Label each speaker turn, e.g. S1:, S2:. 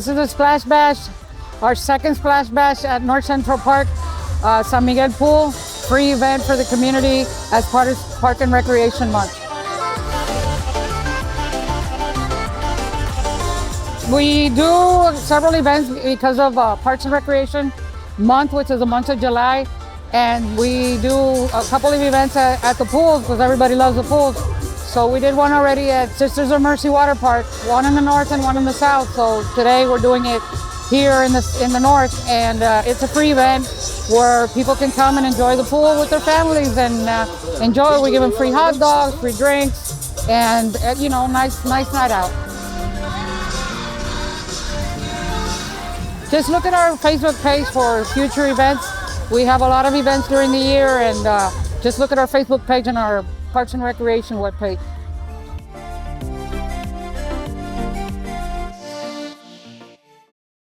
S1: This is a Splash Bash, our second Splash Bash at North Central Park, San Miguel Pool, free event for the community as part of Park and Recreation Month. We do several events because of Parks and Recreation Month, which is the month of July. And we do a couple of events at the pools because everybody loves the pools. So we did one already at Sisters of Mercy Water Park, one in the north and one in the south. So today we're doing it here in the north, and it's a free event where people can come and enjoy the pool with their families and enjoy it. We give them free hot dogs, free drinks, and nice night out. Just look at our Facebook page for future events. We have a lot of events during the year, and just look at our Facebook page and our Parks and Recreation webpage.